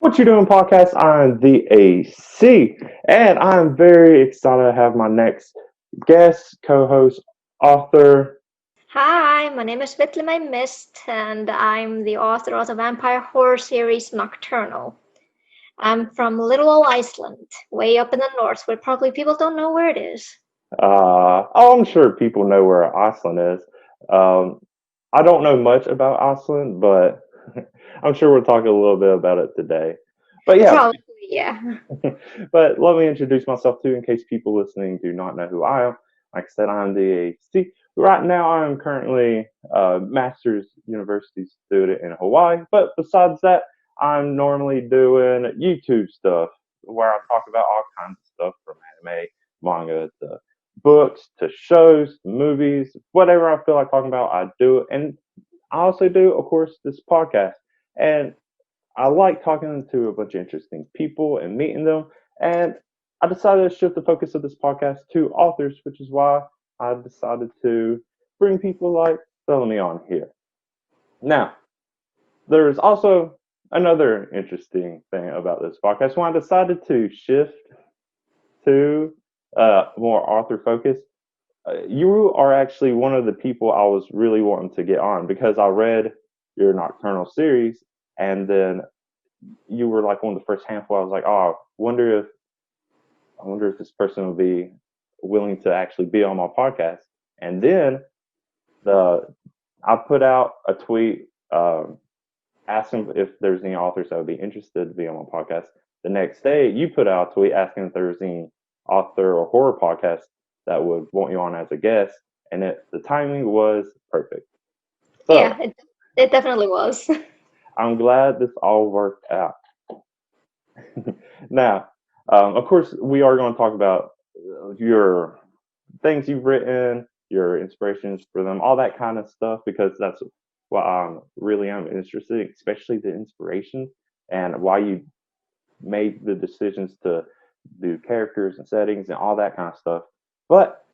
What you doing, podcast? I'm the AC, and I'm very excited to have my next guest, co-host, author. Hi, my name is Villimey Mist, and I'm the author of the vampire horror series Nocturnal. I'm from little old Iceland, way up in the north, where probably people don't know where it is. I'm sure people know where Iceland is. Um, I don't know much about Iceland, but I'm sure we'll talk a little bit about it today. But yeah, Probably, yeah. but let me introduce myself too, in case people listening do not know who I am. Like I said, I'm the AC. Right now, I'm currently a master's university student in Hawaii. But besides that, I'm normally doing YouTube stuff where I talk about all kinds of stuff from anime, manga to books to shows, movies, whatever I feel like talking about, I do it. And I also do, of course, this podcast. And I like talking to a bunch of interesting people and meeting them. And I decided to shift the focus of this podcast to authors, which is why I decided to bring people like Bellamy on here. Now, there is also another interesting thing about this podcast. When I decided to shift to more author focus, you are actually one of the people I was really wanting to get on because I read your Nocturnal series, and then you were like one of the first handful. I was like, oh, I wonder if this person would be willing to actually be on my podcast. And then the I put out a tweet asking if there's any authors that would be interested to be on my podcast. The next day, you put out a tweet asking if there's any author or horror podcast that would want you on as a guest, and the timing was perfect. So Yeah, it definitely was. I'm glad this all worked out. Now, of course, we are going to talk about your things you've written, your inspirations for them, all that kind of stuff, because that's what I really am interested in, especially the inspiration and why you made the decisions to do characters and settings and all that kind of stuff. But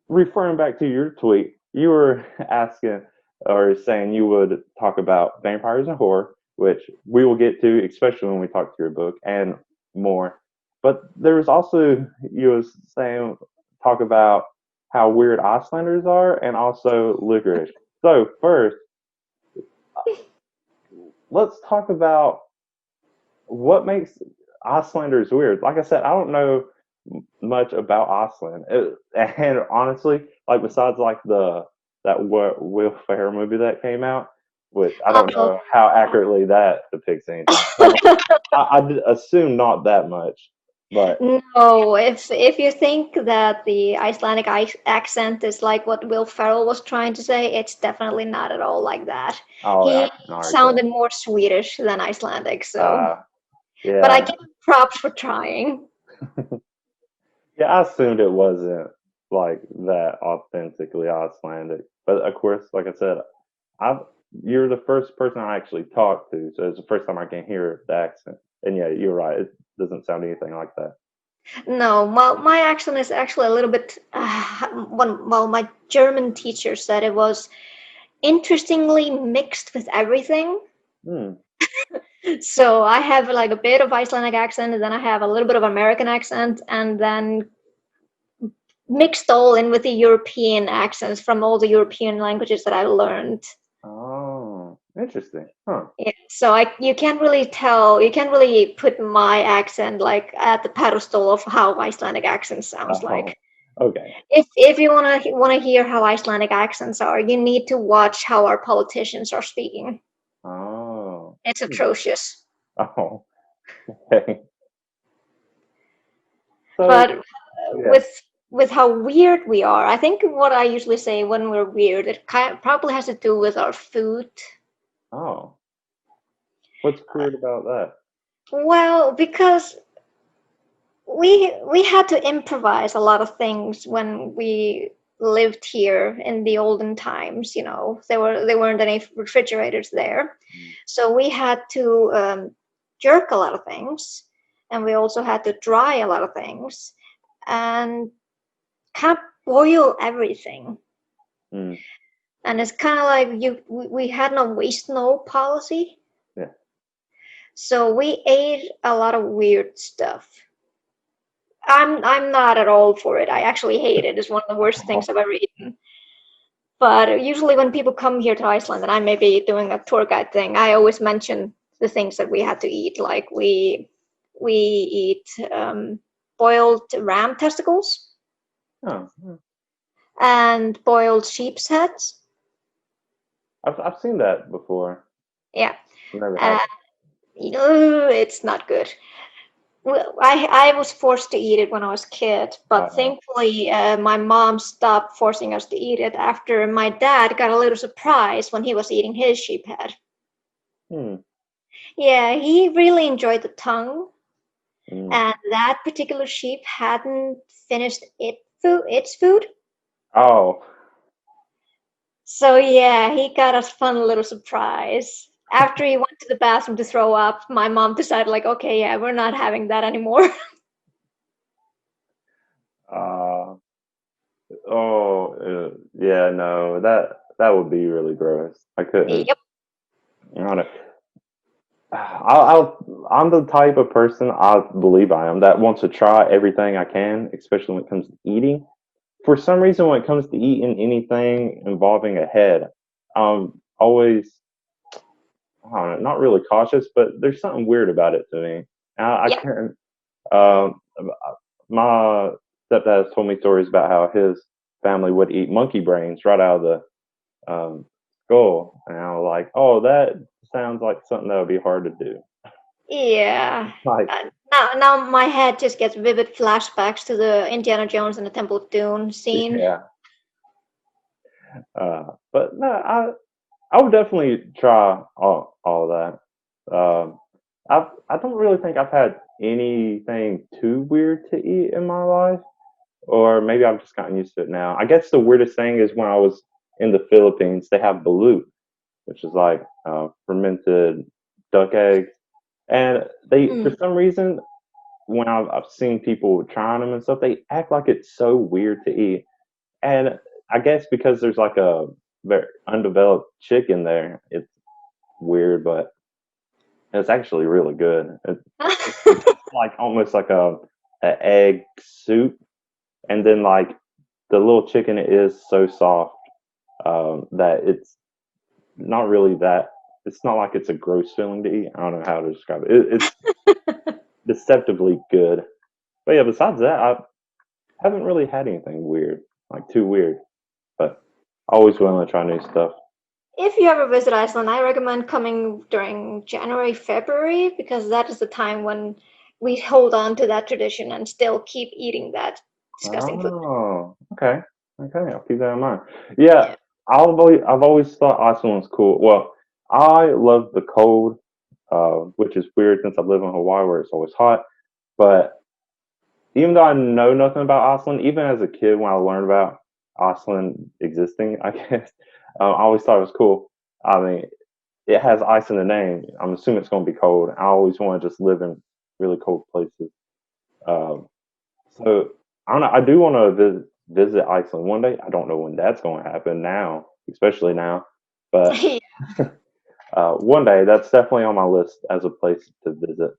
referring back to your tweet, you were asking or saying you would talk about vampires and horror, which we will get to, especially when we talk to your book and more. But there was also you was saying talk about how weird Icelanders are and also licorice. So first, let's talk about what makes Icelanders weird. Like I said, I don't know much about Iceland, and honestly, like besides like the that what Will Ferrell movie that came out, which I don't Oh. know how accurately that depicts anything. Well, I assume not that much, but No, if you think that the Icelandic accent is like what Will Ferrell was trying to say, it's definitely not at all like that. oh, I He can already sounded tell. more Swedish than Icelandic, so. Uh, But I yeah, give him props for trying. yeah, I assumed it wasn't like that authentically Icelandic, but of course, like I said, I've you're the first person I actually talked to, so it's the first time I can hear the accent. And yeah, you're right; it doesn't sound anything like that. No, my accent is actually a little bit. Well, my German teacher said it was interestingly mixed with everything. Hmm. So I have like a bit of Icelandic accent, and then I have a little bit of American accent, and then mixed all in with the European accents from all the European languages that I learned. Oh, interesting. Huh. Yeah, so you can't really tell, you can't really put my accent like at the pedestal of how Icelandic accent sounds Oh, like. okay. If you wanna hear how Icelandic accents are, you need to watch how our politicians are speaking. Oh. It's Hmm. atrocious. Oh. Okay. So But yeah. with how weird we are, I think what I usually say when we're weird, it probably has to do with our food. Oh, what's weird about that? Well, because we had to improvise a lot of things when we lived here in the olden times. There weren't any refrigerators there, Hmm. so we had to jerk a lot of things, and we also had to dry a lot of things, and kind of boil everything. Hmm. And it's kind of like we had no waste no policy. Yeah. So we ate a lot of weird stuff. I'm not at all for it. I actually hate it. It's one of the worst things I've ever eaten. But usually when people come here to Iceland and I may be doing a tour guide thing, I always mention the things that we had to eat. Like we eat boiled ram testicles Oh, and boiled sheep's heads. I've seen that before. Yeah, Never had uh, it. it's not good. Well, I was forced to eat it when I was a kid, but Uh, thankfully my mom stopped forcing us to eat it after my dad got a little surprise when he was eating his sheep head. hmm. Yeah, he really enjoyed the tongue, Mm. and that particular sheep hadn't finished its food. Oh, So yeah, he got a fun little surprise. After he went to the bathroom to throw up, my mom decided like, okay, yeah, we're not having that anymore. uh, yeah, no, that would be really gross. I couldn't. Yep. I don't know. I'm the type of person I believe I am that wants to try everything I can, especially when it comes to eating. For some reason, when it comes to eating anything involving a head, I'm always, I don't know, not really cautious, but there's something weird about it to me. I Yep. can't. Um, my stepdad has told me stories about how his family would eat monkey brains right out of the skull, and I was like, "Oh, that sounds like something that would be hard to do." Yeah. Like, Now my head just gets vivid flashbacks to the Indiana Jones and the Temple of Doom scene. yeah, but no, I would definitely try all that. I don't really think I've had anything too weird to eat in my life, or maybe I've just gotten used to it now. I guess the weirdest thing is when I was in the Philippines, they have balut, which is like fermented duck eggs, and they for Mm. some reason when I've seen people trying them and stuff, they act like it's so weird to eat, and I guess because there's like a very undeveloped chicken there, it's weird, but it's actually really good. It's like almost like a egg soup, and then like the little chicken is so soft that it's not really that. It's not like it's a gross feeling to eat. I don't know how to describe it. It's deceptively good. But yeah, besides that, I haven't really had anything weird, like too weird. But always willing to try new stuff. If you ever visit Iceland, I recommend coming during January, February, because that is the time when we hold on to that tradition and still keep eating that disgusting food. Oh, okay, okay. I'll keep that in mind. Yeah, Yeah. I've always thought Iceland was cool. Well, I love the cold, which is weird since I live in Hawaii where it's always hot. But even though I know nothing about Iceland, even as a kid when I learned about Iceland existing, I guess I always thought it was cool. I mean, it has ice in the name. I'm assuming it's going to be cold. I always want to just live in really cold places. Um, so I don't know. I do want to visit Iceland one day. I don't know when that's going to happen now, especially now. But one day, that's definitely on my list as a place to visit.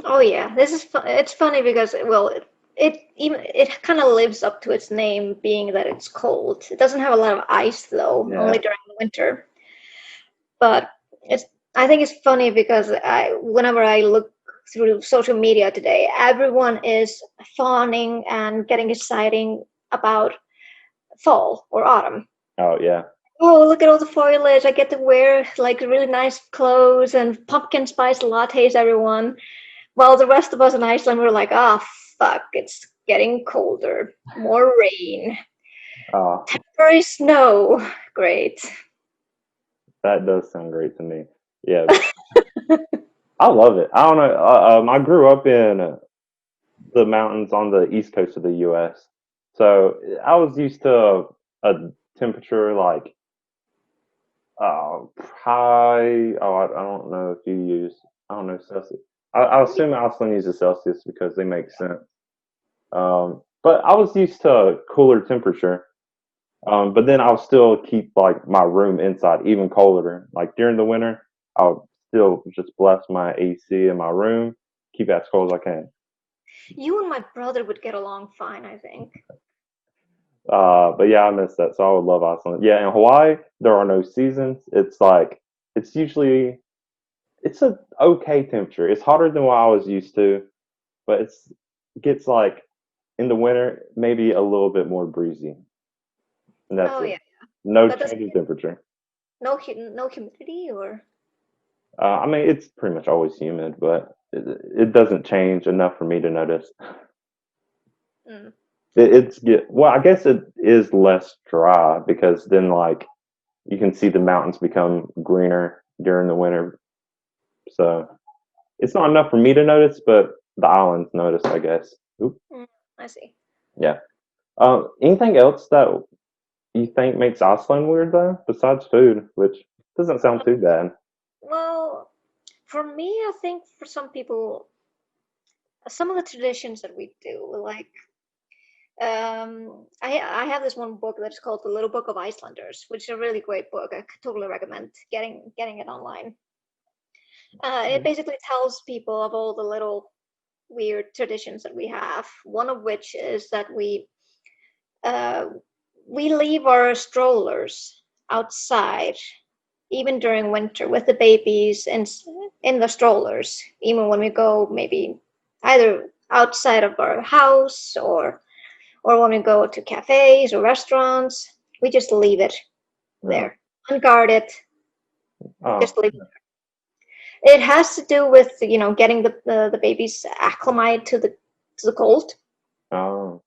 Oh yeah, this is it's funny because well, it kind of lives up to its name, being that it's cold. It doesn't have a lot of ice though, only Yeah. during the winter. But it's I think it's funny because I whenever I look through social media today, everyone is fawning and getting exciting about fall or autumn. Oh yeah. Oh, look at all the foliage! I get to wear like really nice clothes and pumpkin spice lattes, everyone. While the rest of us in Iceland were like, oh, fuck, it's getting colder. More rain. Uh, Temporary snow. Great. that does sound great to me. Yeah, I love it. I don't know. I grew up in the mountains on the east coast of the U.S., so I was used to a temperature like high. Oh, I don't know if you use. I don't know Celsius. I assume Iceland uses Celsius because they make sense. But I was used to a cooler temperature. But then I'll still keep like my room inside even colder. Like during the winter, I'll still just bless my AC in my room, keep it as cold as I can. You and my brother would get along fine, I think. But yeah, I miss that. So I would love Iceland. Yeah, in Hawaii, there are no seasons. It's like it's usually it's a okay temperature. It's hotter than what I was used to, but it gets like in the winter maybe a little bit more breezy, and that's Oh it. yeah, No but does change in temperature. no humidity or? I mean, it's pretty much always humid, but it doesn't change enough for me to notice. Mm. It's get well. I guess it is less dry because then like you can see the mountains become greener during the winter. So it's not enough for me to notice, but the islands notice, I guess. Oop. Mm, I see. Yeah. Anything else that you think makes Iceland weird though, besides food, which doesn't sound too bad? Well, for me, I think for some people, some of the traditions that we do, like I have this one book that's called The Little Book of Icelanders, which is a really great book. I could totally recommend getting it online. It basically tells people of all the little weird traditions that we have. One of which is that uh, we leave our strollers outside even during winter with the babies in the strollers, even when we go maybe either outside of our house or when we go to cafes or restaurants, we just leave it No. there, unguarded, Oh, just leave it. It has to do with getting the babies acclimated to the cold. oh,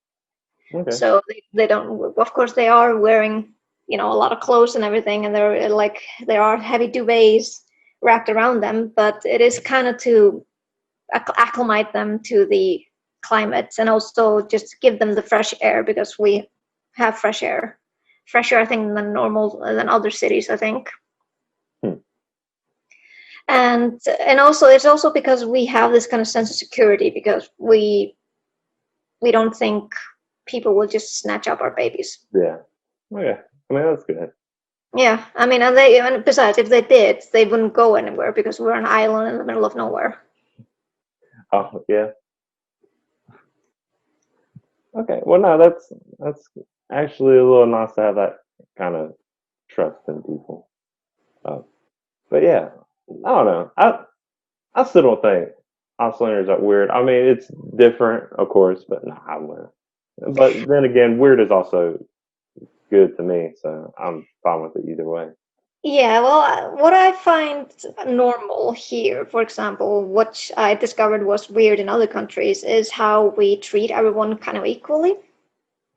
okay. So they don't. Of course, they are wearing a lot of clothes and everything, and they're like there are heavy duvets wrapped around them. But it is kind of to acclimate them to the climate and also just give them the fresh air because we have fresher I think than other cities I think. Hmm. And also it's also because we have this kind of sense of security because we don't think people will just snatch up our babies. Yeah. Okay. I mean, that's good. Yeah, I mean, and besides, if they did, they wouldn't go anywhere because we're an island in the middle of nowhere. Oh, yeah. Okay. Well, no, that's actually a little nice to have that kind of trust in people. Uh, but yeah, I don't know. I still don't think Icelanders are weird. I mean, it's different, of course, but no, I wouldn't. But then again, weird is also good to me, so I'm fine with it either way. Yeah, well, what I find normal here, for example, what I discovered was weird in other countries, is how we treat everyone kind of equally.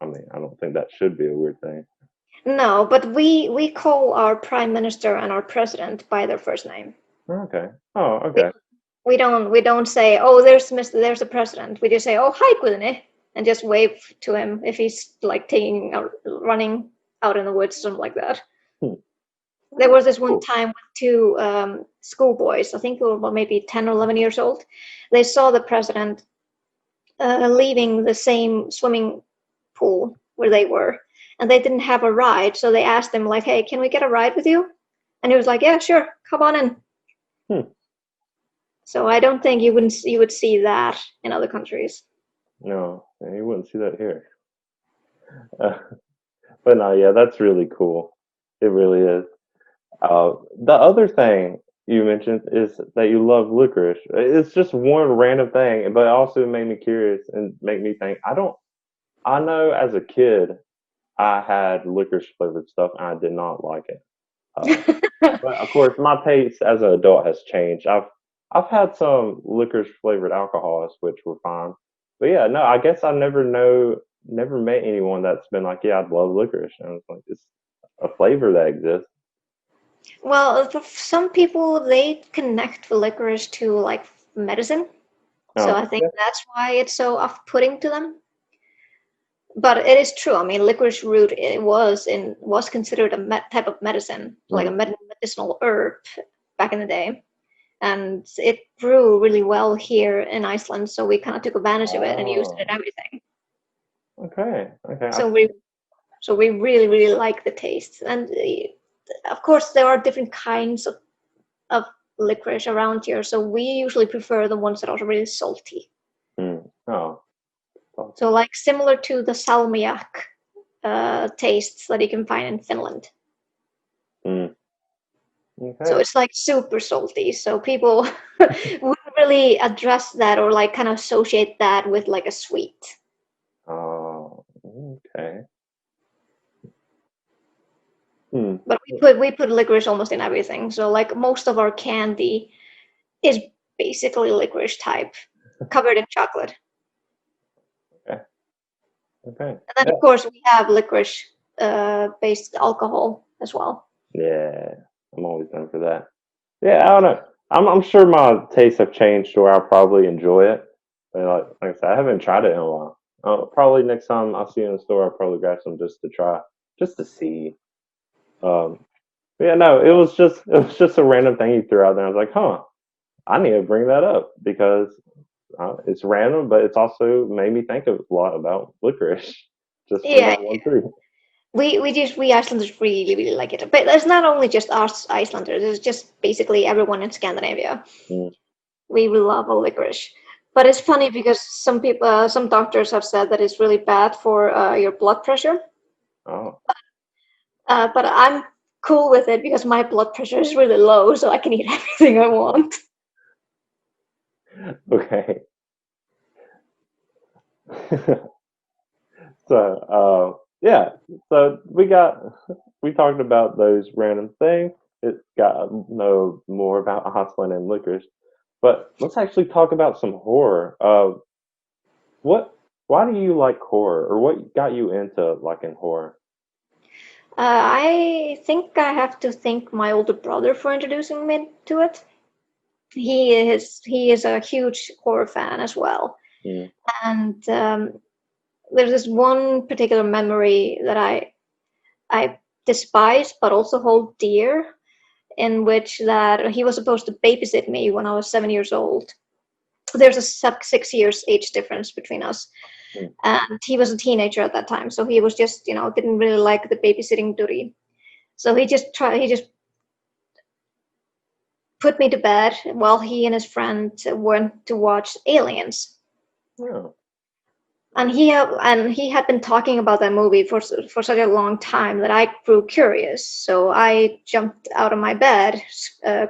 I mean, I don't think that should be a weird thing. No, but we call our prime minister and our president by their first name. Okay. Oh, We okay. we don't say, oh, there's the president. We just say, oh, hi, Guðni, and just wave to him if he's like running out in the woods, something like that. Hmm. There was this one Cool. time with two schoolboys, I think they were maybe 10 or 11 years old. They saw the president leaving the same swimming pool where they were, and they didn't have a ride. So they asked him, like, hey, can we get a ride with you? And he was like, yeah, sure, come on in. Hmm. So I don't think you would see that in other countries. No, you wouldn't see that here. Uh, but no, yeah, that's really cool. It really is. The other thing you mentioned is that you love licorice. It's just one random thing, but it also made me curious and make me think. I know as a kid, I had licorice flavored stuff and I did not like it. But of course, my taste as an adult has changed. I've had some licorice flavored alcohols, which were fine. But yeah, no, I guess I never met anyone that's been like, yeah, I love licorice. And I was like, it's a flavor that exists. Well, for some people, they connect the licorice to like medicine. So Oh, I think yeah. that's why it's so off-putting to them. But it is true. I mean, licorice root it was considered a type of medicine, like a Mm. medicinal herb back in the day, and it grew really well here in Iceland. So we kind of took advantage of it and used it in Oh, everything. okay, okay. So we really really like the taste, and of course there are different kinds of licorice around here, so we usually prefer the ones that are really salty. Oh. So like similar to the salmiak tastes that you can find in Finland. Okay. So it's like super salty. So people wouldn't really address that or like kind of associate that with like a sweet. Oh, okay. But we put licorice almost in everything. So like most of our candy is basically licorice type, covered in chocolate. Okay. And then of course we have licorice based alcohol as well. Yeah, I'm always down for that. Yeah, I don't know. I'm sure my tastes have changed to where I'll probably enjoy it. But like I said, I haven't tried it in a while. Probably next time I see it in the store, I'll probably grab some just to try, just to see. Um, but yeah, no, it was just a random thing he threw out there. I was like, huh, I need to bring that up because it's random, but it's also made me think a lot about licorice just from Yeah, that one through. we Icelanders really like it. But it's not only just us Icelanders; it's just basically everyone in Scandinavia. Mm. We love a licorice. But it's funny because some people, some doctors have said that it's really bad for your blood pressure. Oh, But I'm cool with it because my blood pressure is really low, so I can eat everything I want. okay. So, yeah. So we talked about those random things. It got to know more about Iceland and licorice, but let's actually talk about some horror. What? Why do you like horror, or what got you into liking horror? I think I have to thank my older brother for introducing me to it. He is a huge horror fan as well, Mm. and there's this one particular memory that I despise but also hold dear, in which that he was supposed to babysit me when I was 7 years old. There's a 6 years age difference between us, Mm. and he was a teenager at that time, so he was just didn't really like the babysitting duty. So he just put me to bed while he and his friend went to watch Aliens. Oh. And he had been talking about that movie for such a long time that I grew curious. So I jumped out of my bed,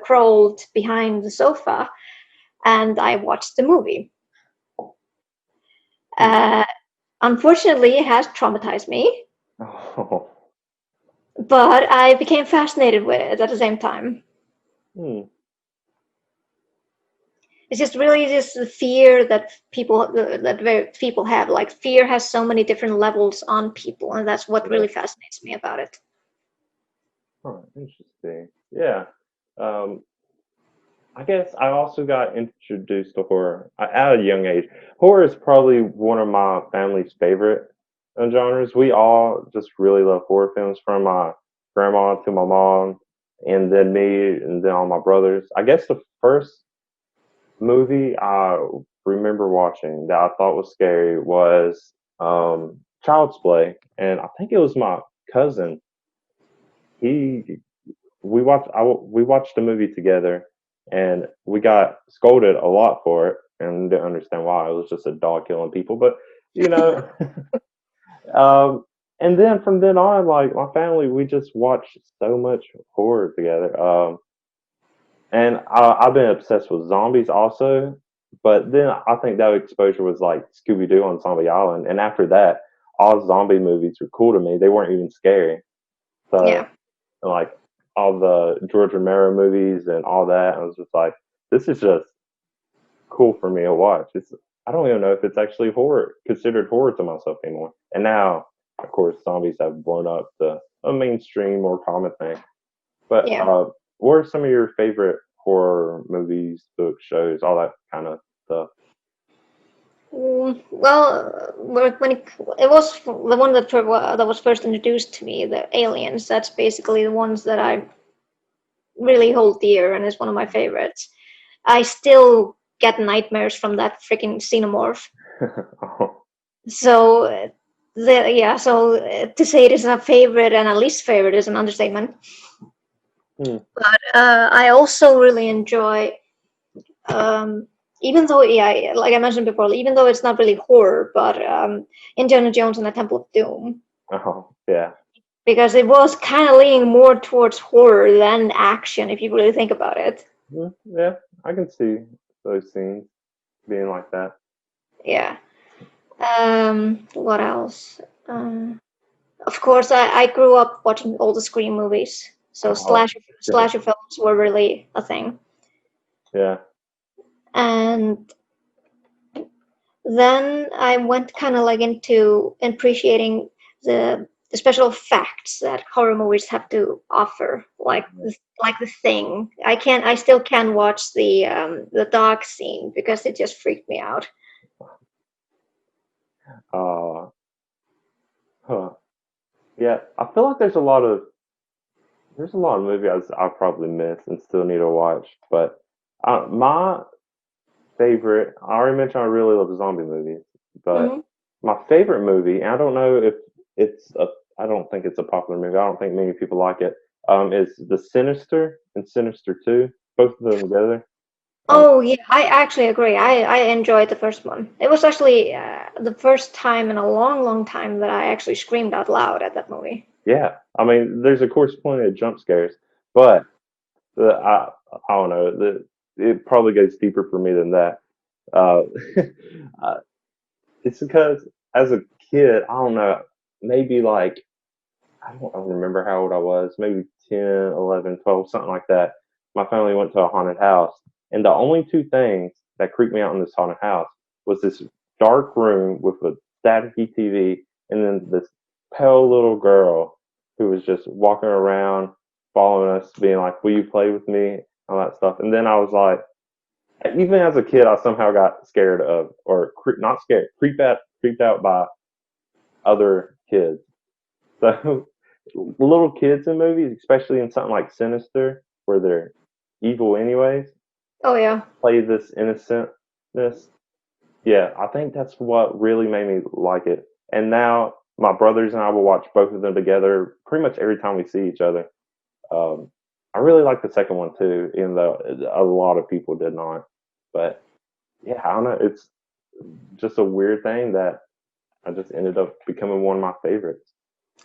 crawled behind the sofa, and I watched the movie. Mm. Uh, Unfortunately, it has traumatized me, Oh. but I became fascinated with it at the same time. Mm. It's just really just the fear that people have. Like fear has so many different levels on people, and that's what Yeah. really fascinates me about it. Huh, interesting. Yeah. Um, I guess I also got introduced to horror at a young age. Horror is probably one of my family's favorite genres. We all just really love horror films, from my grandma to my mom, and then me, and then all my brothers. I guess the first movie I remember watching that I thought was scary was Child's Play, and I think it was my cousin. He we watched the movie together, and we got scolded a lot for it, and didn't understand why. It was just a dog killing people, but you know. um, and then from then on, like my family, we just watched so much horror together. And I've been obsessed with zombies also, but then I think that exposure was like Scooby Doo on Zombie Island, and after that, all zombie movies were cool to me. They weren't even scary. So Yeah, like all the George Romero movies and all that. I was just like, this is just cool for me to watch. I don't even know if it's actually horror, considered horror to myself anymore. And now, of course, zombies have blown up to a mainstream or common thing. But yeah. what are some of your favorite horror movies, books, shows, all that kind of stuff? Well, it was the one that was first introduced to me, the Aliens. That's basically the ones that I really hold dear, and is one of my favorites. I still get nightmares from that freaking xenomorph. Oh, So so to say it is a favorite and a least favorite is an understatement. Hmm. But I also really enjoy, um, even though, yeah, like I mentioned before, even though it's not really horror, but Indiana Jones and the Temple of Doom, Oh, yeah. because it was kind of leaning more towards horror than action, if you really think about it. Yeah, I can see those scenes being like that. Yeah. What else? Of course, I grew up watching all the Scream movies, so Oh, yeah. slasher films were really a thing. Yeah. And then I went kind of like into appreciating the special facts that horror movies have to offer, like the Thing. I still can't watch the dog scene because it just freaked me out. Uh, huh. Yeah, I feel like there's a lot of movies I probably missed and still need to watch. But my favorite, I already mentioned I really love zombie movies, but Hmm. my favorite movie, and I don't know if it's a, I don't think it's a popular movie. I don't think many people like it. Is The Sinister and Sinister Two, both of them together. Um, Oh yeah, I actually agree. I enjoyed the first one. It was actually the first time in a long, long time that I actually screamed out loud at that movie. yeah, I mean, there's of course plenty of jump scares, but I don't know. It probably goes deeper for me than that. Uh, uh, it's because as a kid, I don't know, maybe like I don't remember how old I was, maybe 10, 11, 12, something like that. My family went to a haunted house, and the only two things that creeped me out in this haunted house was this dark room with a staticky TV, and then this pale little girl who was just walking around, following us, being like, "Will you play with me?" All that stuff. And then I was like, even as a kid, I somehow got scared of, or not scared, creeped out by other kids. So little kids in movies, especially in something like Sinister, where they're evil anyways, Oh yeah. play this innocentness. Yeah, I think that's what really made me like it. And now my brothers and I will watch both of them together pretty much every time we see each other. Um, I really like the second one too, even though a lot of people did not. But yeah, I don't know. It's just a weird thing that I just ended up becoming one of my favorites.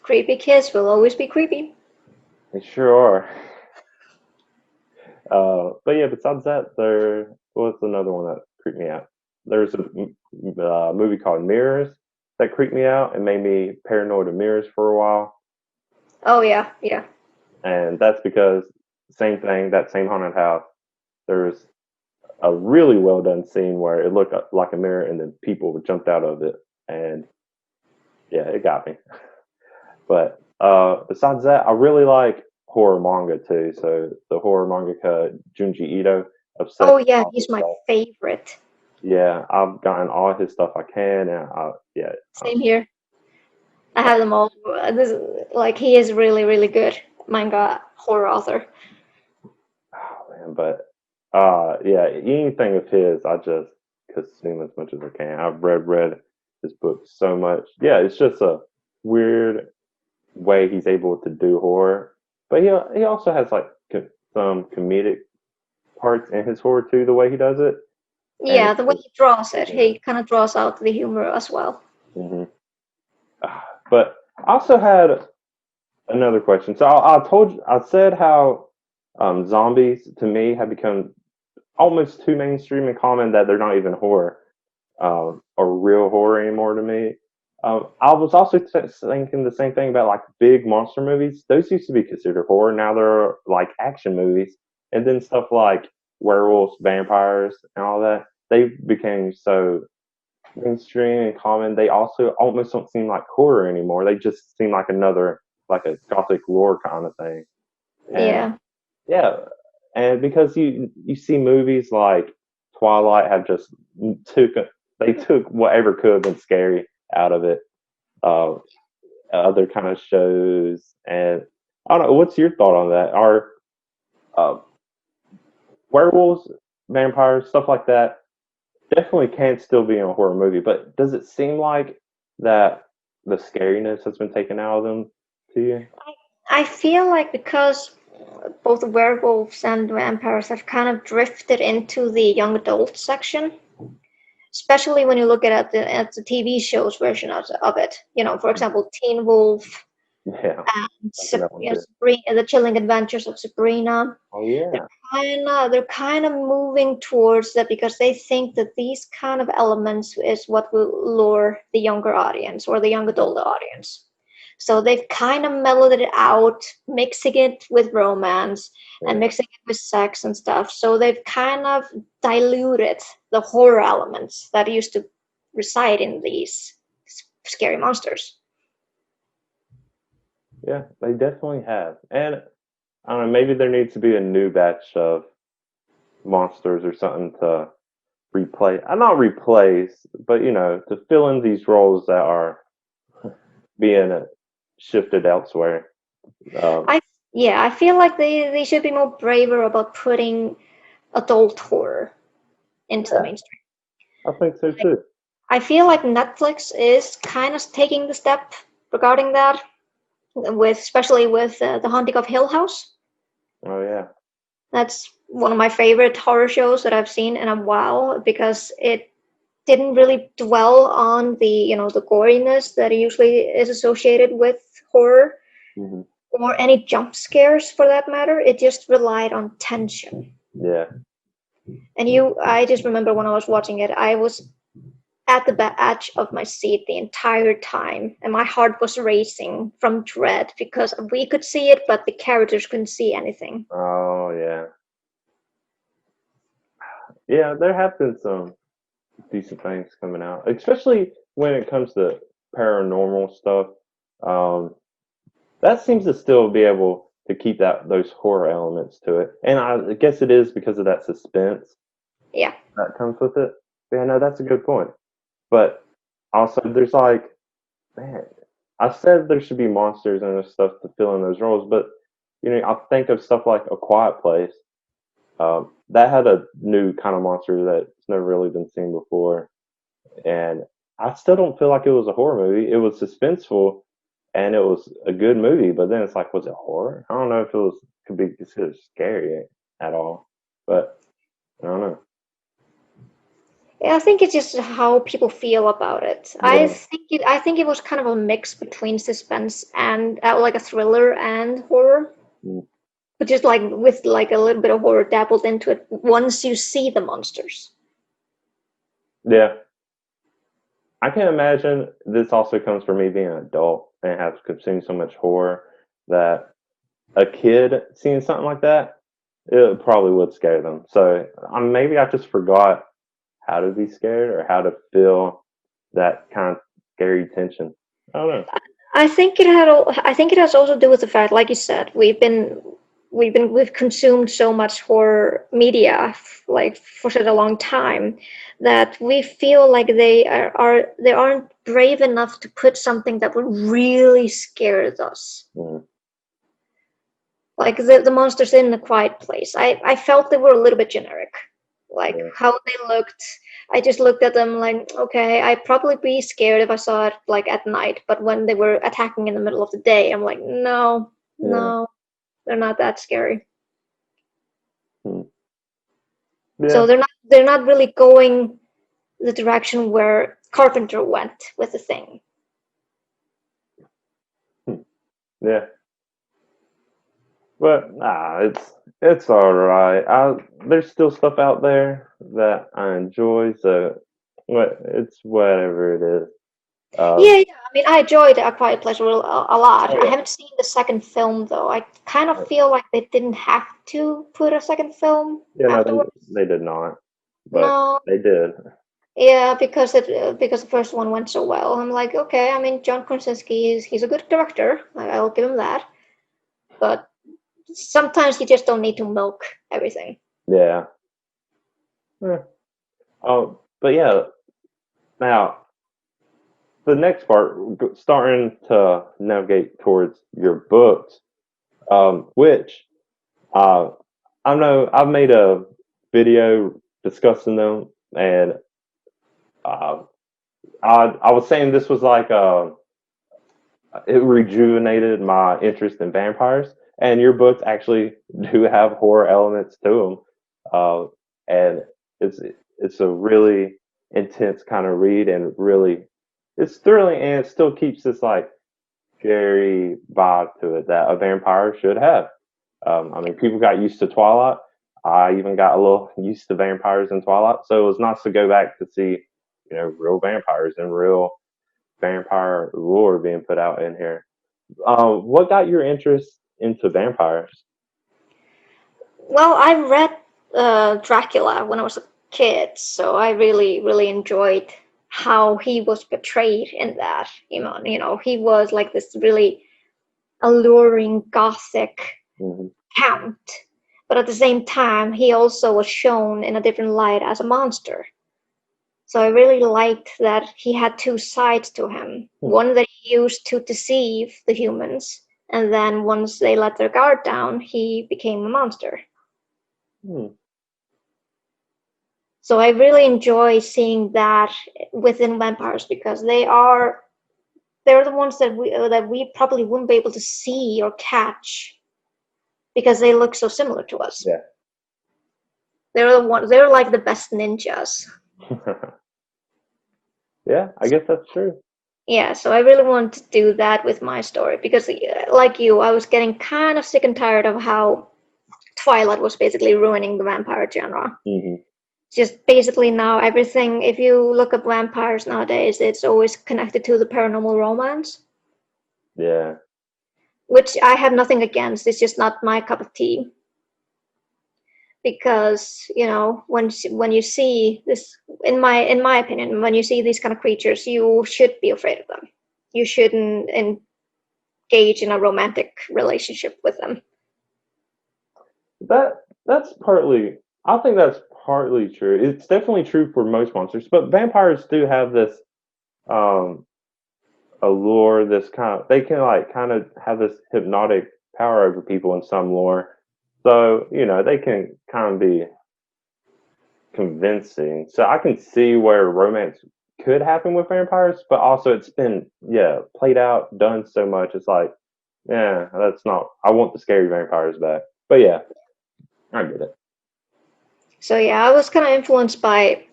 Creepy kids will always be creepy. They sure are. But yeah, besides that, there was another one that creeped me out. There's a movie called Mirrors that creeped me out and made me paranoid of mirrors for a while. Oh yeah, yeah. And that's because same thing, that same haunted house. There's a really well done scene where it looked like a mirror and then people jumped out of it, and yeah, it got me. But besides that, I really like horror manga too. So the horror mangaka Junji Ito, obsessed Oh with yeah, all his he's my stuff. favorite. Yeah, I've gotten all his stuff I can, and yeah, Same here. I have them all. This like he is really, really good manga horror author. oh man, but yeah, anything of his, I just consume as much as I can. I've read his books so much. Yeah, it's just a weird way he's able to do horror, but he also has like some comedic parts in his horror too. The way he does it, and Yeah, the way he draws it, yeah. he kind of draws out the humor as well. hmm But I also had another question. So I said how zombies to me have become almost too mainstream and common that they're not even horror or real horror anymore to me. I was also thinking the same thing about like big monster movies. Those used to be considered horror. Now they're like action movies, and then stuff like werewolves, vampires, and all that. They became so mainstream and common. They also almost don't seem like horror anymore. They just seem like another like a gothic lore kind of thing. And Yeah. yeah, and because you see movies like Twilight have just took they took whatever could have been scary out of it. Uh, Other kind of shows, and I don't know. What's your thought on that? Are uh, werewolves, vampires, stuff like that definitely can still be in a horror movie, but does it seem like that the scariness has been taken out of them to you? I feel like because both werewolves and vampires have kind of drifted into the young adult section, especially when you look at the TV shows version of it. You know, for example, Teen Wolf Yeah, and I that one too. The Chilling Adventures of Sabrina. Oh yeah, They're kind of moving towards that because they think that these kind of elements is what will lure the younger audience or the young adult audience. So they've kind of mellowed it out, mixing it with romance and yeah, mixing it with sex and stuff. So they've kind of diluted the horror elements that used to reside in these scary monsters. yeah. They definitely have, and I don't know. Maybe there needs to be a new batch of monsters or something to replace. Not replace, but to fill in these roles that are being shifted elsewhere. Um, I Yeah, I feel like they should be more braver about putting adult horror into the yeah, mainstream. I think so too. I feel like Netflix is kind of taking the step regarding that, with especially with The Haunting of Hill House. Oh yeah, That's one of my favorite horror shows that I've seen in a while because it didn't really dwell on the goriness that usually is associated with horror hmm or any jump scares for that matter. It just relied on tension. yeah, And I just remember when I was watching it, I was at the edge of my seat the entire time, and my heart was racing from dread because we could see it, but the characters couldn't see anything. oh yeah, yeah. There have been some decent things coming out, especially when it comes to paranormal stuff. Um, that seems to still be able to keep those horror elements to it, and I guess it is because of that suspense Yeah. that comes with it. Yeah, no, that's a good point. But also, there's like, man, I said there should be monsters and stuff to fill in those roles, but I think of stuff like A Quiet Place. That had a new kind of monster that's never really been seen before, and I still don't feel like it was a horror movie. It was suspenseful, and it was a good movie. But then it's like, was it horror? I don't know if it could be considered scary at all. But I don't know. Yeah, I think it's just how people feel about it. Yeah. I think it was kind of a mix between suspense and like a thriller and horror, Mm. but just like with like a little bit of horror dabbled into it once you see the monsters. Yeah. I can imagine this also comes from me being an adult and have consumed so much horror that a kid seeing something like that, it probably would scare them. So maybe I just forgot how to be scared or how to feel that kind of scary tension. I don't know. I think it has also to do with the fact, like you said, we've consumed so much horror media like for such a long time that we feel like they aren't brave enough to put something that would really scare us. Mm, Like the monsters in the Quiet Place. I felt they were a little bit generic. Like yeah, how they looked. I just looked at them like, okay, I'd probably be scared if I saw it like at night, but when they were attacking in the middle of the day, I'm like, no, yeah, no, they're not that scary. mm, So yeah, they're not really going the direction where Carpenter went with the thing. hmm, yeah. But nah, it's all right. There's still stuff out there that I enjoy, so it's whatever it is. Yeah, yeah. I mean, I enjoyed A Quiet Place a lot. Oh I yeah, haven't seen the second film though. I kind of feel like they didn't have to put a second film yeah. No, afterwards. they did not, but No, they did. yeah, because the first one went so well. I'm like, okay. I mean, John Krasinski he's a good director. I'll give him that. But sometimes you just don't need to milk everything. Yeah. Yeah. But yeah. Now the next part, starting to navigate towards your books, which uh, I know I've made a video discussing them, and uh, I was saying this was like it rejuvenated my interest in vampires, and your books actually do have horror elements to them, and it's it's a really intense kind of read, and really it's thrilling, and it still keeps this like scary vibe to it that a vampire should have. I mean, people got used to Twilight. I even got a little used to vampires in Twilight, so it was nice to go back to see, real vampires and real vampire lore being put out in here. What got your interest into vampires? Well, I read Dracula when I was a kid, so I really, really enjoyed how he was portrayed in that. He was like this really alluring gothic Hmm. count, but at the same time, he also was shown in a different light as a monster. So I really liked that he had two sides to him. One that he used to deceive the humans, and then once they let their guard down, he became a monster. Hmm. So I really enjoy seeing that within vampires because they're the ones that we probably wouldn't be able to see or catch because they look so similar to us. Yeah. They're like the best ninjas. Yeah, I guess that's true. Yeah, so I really want to do that with my story because, like you, I was getting kind of sick and tired of how Twilight was basically ruining the vampire genre. Hmm. Just basically now everything, if you look up vampires nowadays, it's always connected to the paranormal romance, Yeah. which I have nothing against. It's just not my cup of tea. Because when you see this, in my opinion, when you see these kind of creatures, you should be afraid of them. You shouldn't engage in a romantic relationship with them. That's partly. I think that's partly true. It's definitely true for most monsters, but vampires do have this um allure. This kind of they can like kind of have this hypnotic power over people in some lore. So they can kind of be convincing. So I can see where romance could happen with vampires, but also it's been played out, done so much. It's like that's not. I want the scary vampires back. But yeah, I get it. So yeah, I was kind of influenced by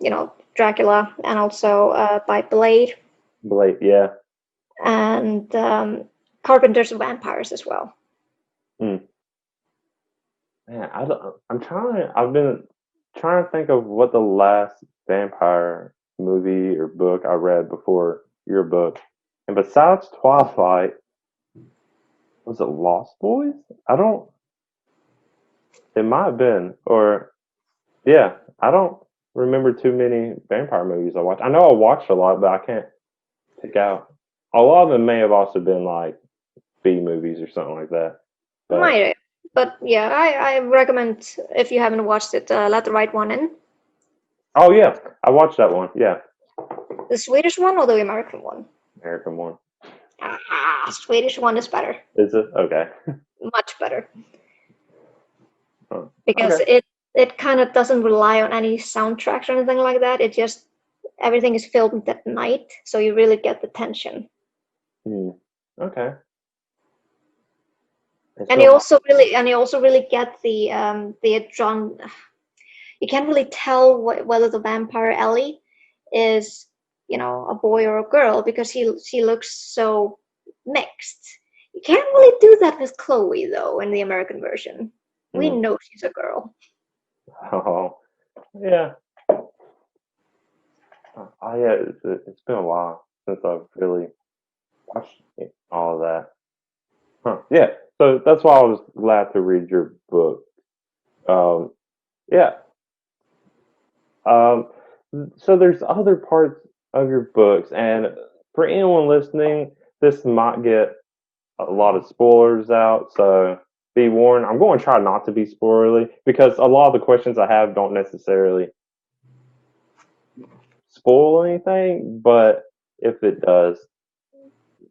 Dracula and also by Blade Blade, yeah. and Carpenter's Vampires as well. Hmm. Man, I don't, I'm trying. I've been trying to think of what the last vampire movie or book I read before your book, and besides Twilight, was it Lost Boys? I don't. It might have been, or yeah, I don't remember too many vampire movies I watched. I know I watched a lot, but I can't pick out. A lot of them may have also been like B movies or something like that. But Might, but yeah, I recommend if you haven't watched it, let the right one in. oh yeah, I watched that one. Yeah, The Swedish one or the American one? American one. Swedish one is better, Is it okay? much better, Oh, because okay. it kind of doesn't rely on any soundtracks or anything like that. It just everything is filmed at night, so you really get the tension. Hmm. Okay. It's And been you a while. also really get the John. You can't really tell whether the vampire Ellie is a boy or a girl because she looks so mixed. You can't really do that with Chloe though in the American version. We Hmm. know she's a girl. Oh, yeah. Yeah. It's been a while since I've really watched all of that. Huh. Yeah. So that's why I was glad to read your book. Um, yeah. Um, so there's other parts of your books, and for anyone listening, this might get a lot of spoilers out. So be warned. I'm going to try not to be spoilery because a lot of the questions I have don't necessarily spoil anything, but if it does,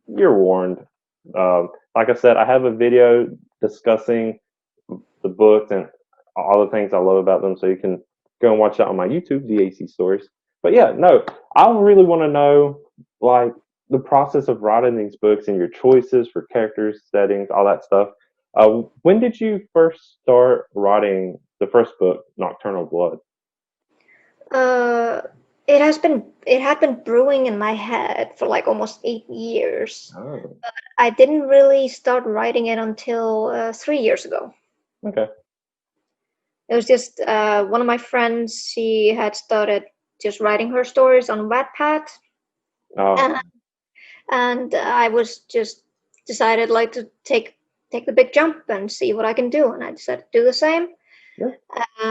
you're warned. Like I said, I have a video discussing the books and all the things I love about them, so you can go and watch that on my YouTube, DAC Stories. But yeah, no, I really want to know like the process of writing these books and your choices for characters, settings, all that stuff. When did you first start writing the first book, Nocturnal Blood? Uh, it had been brewing in my head for like almost 8 years. Oh, I didn't really start writing it until 3 years ago. okay. It was just one of my friends. She had started just writing her stories on Wattpad, Oh, and, and I was just decided like to take the big jump and see what I can do, and I decided to do the same. yeah.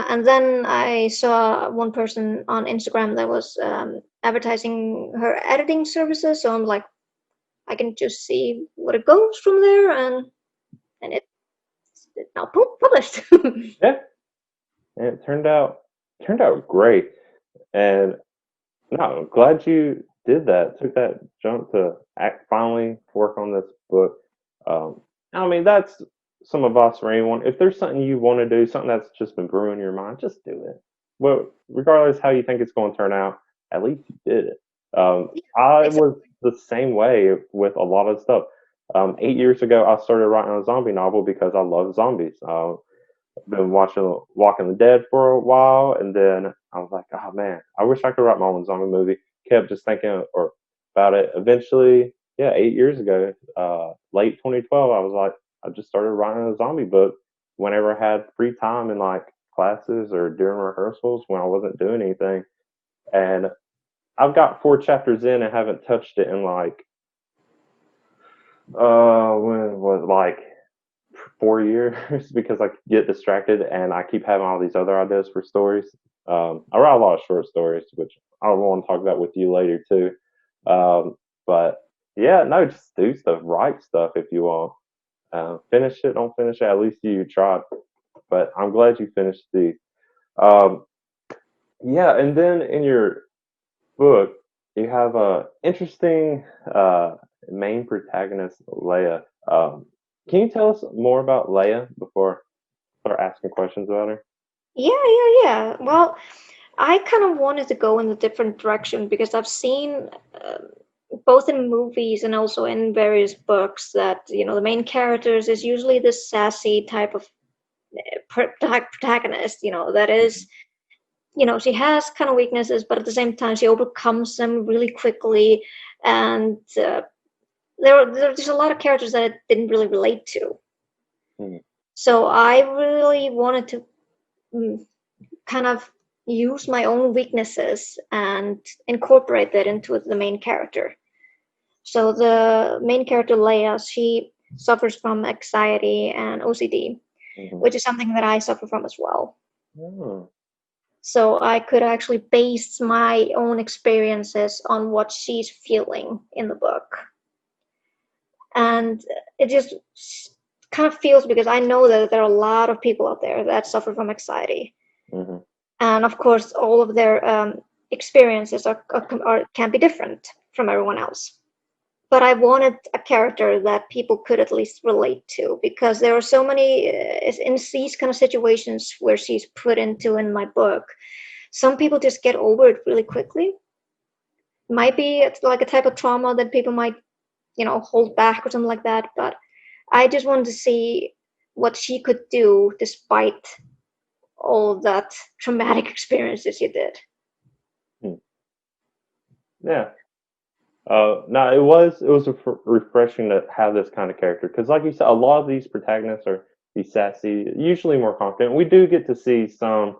And then I saw one person on Instagram that was advertising her editing services, so I'm like, I can just see what it goes from there, and it's now published. Yeah, and it turned out great. And no, I'm glad you did that. Took that jump to finally work on this book. I mean, that's some advice for anyone. If there's something you want to do, something that's just been brewing in your mind, just do it. Well, regardless how you think it's going to turn out, at least you did it. I Exactly. was the same way with a lot of stuff. 8 years ago, I started writing a zombie novel because I love zombies. Been watching Walking the Dead for a while, and then I was like, oh man, I wish I could write my own zombie movie. Kept just thinking or about it. Eventually, yeah, 8 years ago, late 2012, I was like, I just started writing a zombie book whenever I had free time in like classes or during rehearsals when I wasn't doing anything. And I've got 4 chapters in and haven't touched it in like when was it, like 4 years because I get distracted and I keep having all these other ideas for stories. I write a lot of short stories, which I want to talk about with you later too. Um, but yeah, no, just do stuff, write stuff if you want. Finish it, don't finish it. At least you tried. But I'm glad you finished these. Um, yeah, and then in your book, you have a interesting main protagonist, Leia. Can you tell us more about Leia before I start asking questions about her? Yeah. Well, I kind of wanted to go in a different direction because I've seen both in movies and also in various books that the main characters is usually this sassy type of protagonist. That is, she has kind of weaknesses, but at the same time she overcomes them really quickly. And there's just a lot of characters that I didn't really relate to. Mhm. So I really wanted to mm, kind of use my own weaknesses and incorporate that into the main character. So the main character Leia, she suffers from anxiety and OCD, Mhm. which is something that I suffer from as well. Oh, So I could actually base my own experiences on what she's feeling in the book. And it just kind of feels because I know that there are a lot of people out there that suffer from anxiety. mhm. And of course, all of their experiences can be different from everyone else. But I wanted a character that people could at least relate to because there are so many in these kind of situations where she's put into in my book. Some people just get over it really quickly. Might be it's like a type of trauma that people might hold back or something like that. But I just wanted to see what she could do despite all of that traumatic experiences she did. Hmm. Yeah. No, it was refreshing to have this kind of character because, like you said, a lot of these protagonists are these sassy, usually more confident. We do get to see some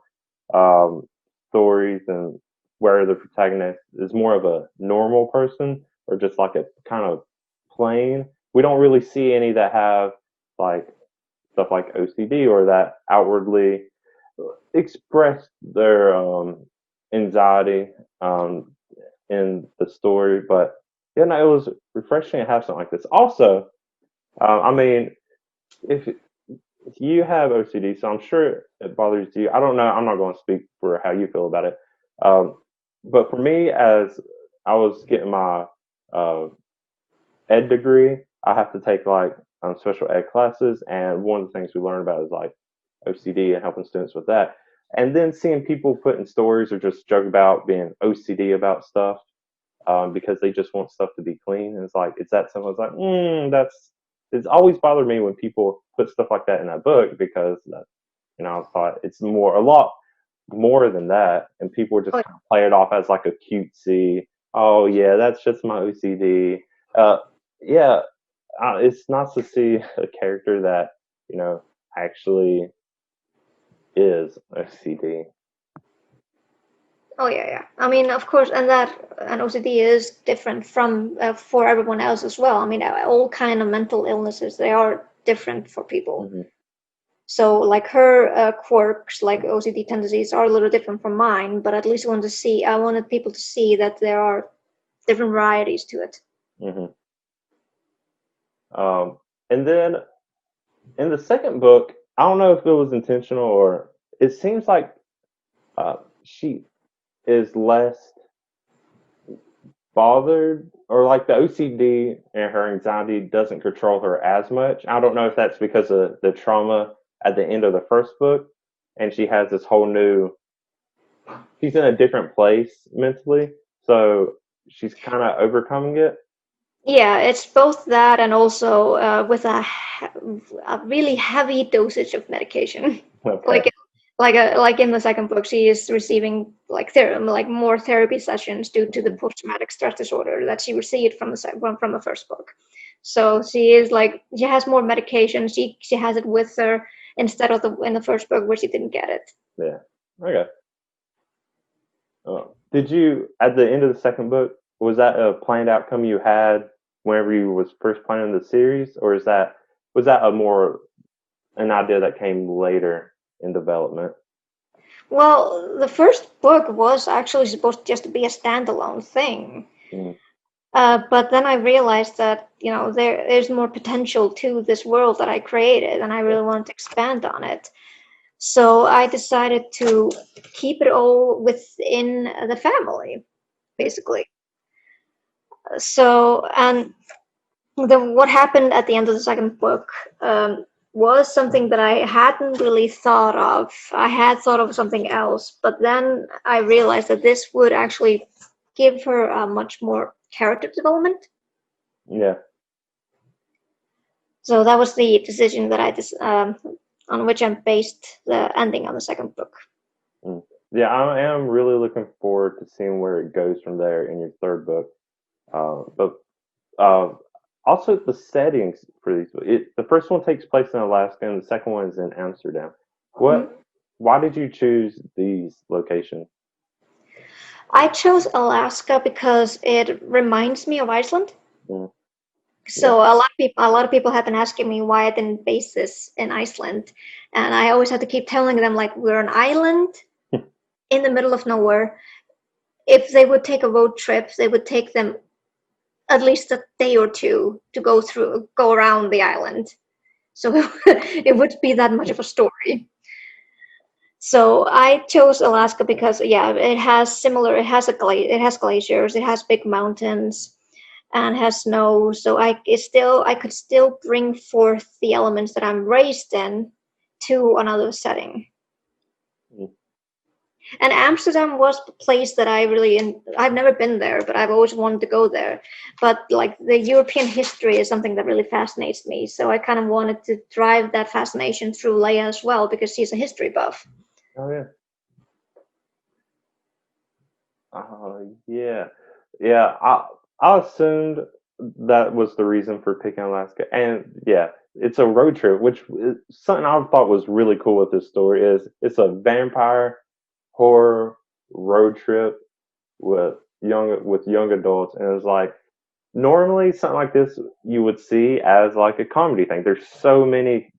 um, stories and where the protagonist is more of a normal person or just like a kind of plain. We don't really see any that have like stuff like OCD or that outwardly express their anxiety um, in the story. But yeah, no, it was refreshing to have something like this. Also, I mean, if you have OCD, so I'm sure it bothers you. I don't know. I'm not going to speak for how you feel about it. Um, but for me, as I was getting my uh, ed degree, I have to take like special ed classes, and one of the things we learn about is like OCD and helping students with that. And then seeing people put in stories or just joke about being OCD about stuff because they just want stuff to be clean. And it's like it's that simple. It's like that's it's always bothered me when people put stuff like that in that book because I thought it's a lot more than that, and people just Oh, kind of play it off as like a cutesy. Oh yeah, that's just my OCD. Uh, yeah, it's nice to see a character that actually is OCD. oh yeah, yeah. I mean, of course, and that an OCD is different from for everyone else as well. I mean, all kind of mental illnesses, they are different for people. Hmm. So, like her quirks, like OCD tendencies, are a little different from mine. But at least I wanted people to see that there are different varieties to it. Hmm. Um, and then in the second book, I don't know if it was intentional or it seems like she is less bothered, or like the OCD and her anxiety doesn't control her as much. I don't know if that's because of the trauma at the end of the first book, and she has this whole new. She's in a different place mentally, so she's kind of overcoming it. Yeah, it's both that and also with a really heavy dosage of medication. Okay. like like in the second book, she is receiving like more therapy sessions due to the Hmm. post-traumatic stress disorder that she received from the first book. So she is like she has more medication. She has it with her instead of the in the first book where she didn't get it. Yeah. Okay. Did you at the end of the second book? Was that a planned outcome you had whenever you was first planning the series, or is that was that a more an idea that came later in development? Well, the first book was actually supposed just to be a standalone thing. Mm. But then I realized that there is more potential to this world that I created, and I Yeah. really wanted to expand on it. So I decided to keep it all within the family, basically. So and then what happened at the end of the second book was something that I hadn't really thought of. I had thought of something else, but then I realized that this would actually give her a much more character development. Yeah. So that was the decision that on which I based the ending on the second book. Mm. Yeah, I am really looking forward to seeing where it goes from there in your third book. But uh, also the settings for these. The first one takes place in Alaska, and the second one is in Amsterdam. Mhm. What? Why did you choose these locations? I chose Alaska because it reminds me of Iceland. Mm. Yeah. So a lot of people have been asking me why I didn't base this in Iceland, and I always have to keep telling them like we're an island in the middle of nowhere. If they would take a road trip, they would take them at least a day or two to go around the island. So it would be that much of a story. So I chose Alaska because yeah, it has glaciers, it has big mountains, and has snow. So I could still bring forth the elements that I'm raised in to another setting. Mm. And Amsterdam was the place that I've never been there, but I've always wanted to go there. But like the European history is something that really fascinates me. So I kind of wanted to drive that fascination through Leia as well because she's a history buff. Oh yeah. Yeah. Yeah. I assumed that was the reason for picking Alaska, and yeah, it's a road trip, which is something I thought was really cool with this story is it's a vampire horror road trip with young adults, and it's like normally something like this you would see as like a comedy thing. There's so many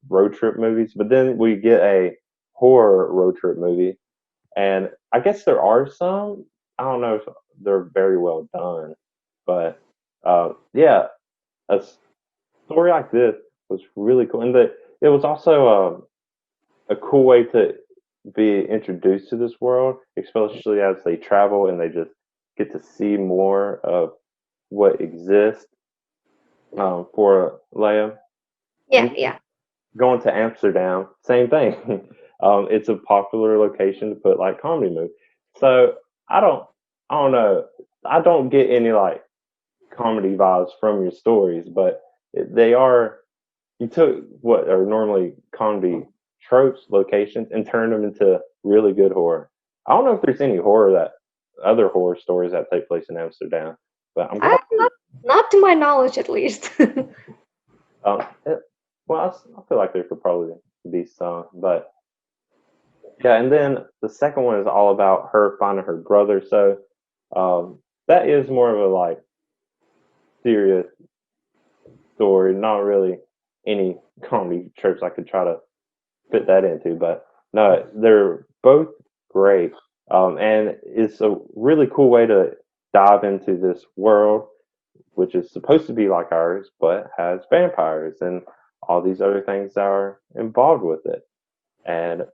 road trip movies, but then we get a horror road trip movie, and I guess there are some. I don't know if they're very well done, but yeah, a story like this was really cool, and it was also a cool way to be introduced to this world, especially as they travel and they just get to see more of what exists for Leia. Yeah, And yeah. going to Amsterdam, same thing. It's a popular location to put like comedy movies. So I don't, I don't know. I don't get any like comedy vibes from your stories, but they are you took what are normally comedy tropes, locations, and turned them into really good horror. I don't know if there's any other horror stories that take place in Amsterdam, but I'm glad. I not to my knowledge, at least. It, well, I feel like there could probably be some, but yeah. And then the second one is all about her finding her brother. So that is more of a like serious story, not really any comedy tropes I could try to fit that into. But no, they're both great, and it's a really cool way to dive into this world, which is supposed to be like ours, but has vampires and all these other things that are involved with it. And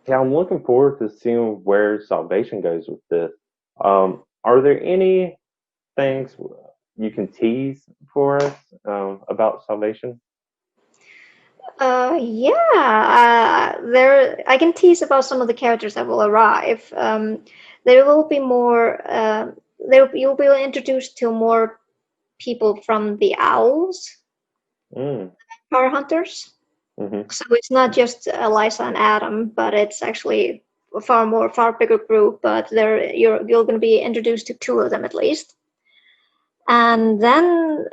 yeah, I'm looking forward to seeing where Salvation goes with this. Are there any things you can tease for us about Salvation? Yeah, there. I can tease about some of the characters that will arrive. There will be more. There you'll be introduced to more people from the owls, Mm, power hunters. hmm. So it's not just Eliza and Adam, but it's actually a far bigger group. But you're going to be introduced to two of them at least. And then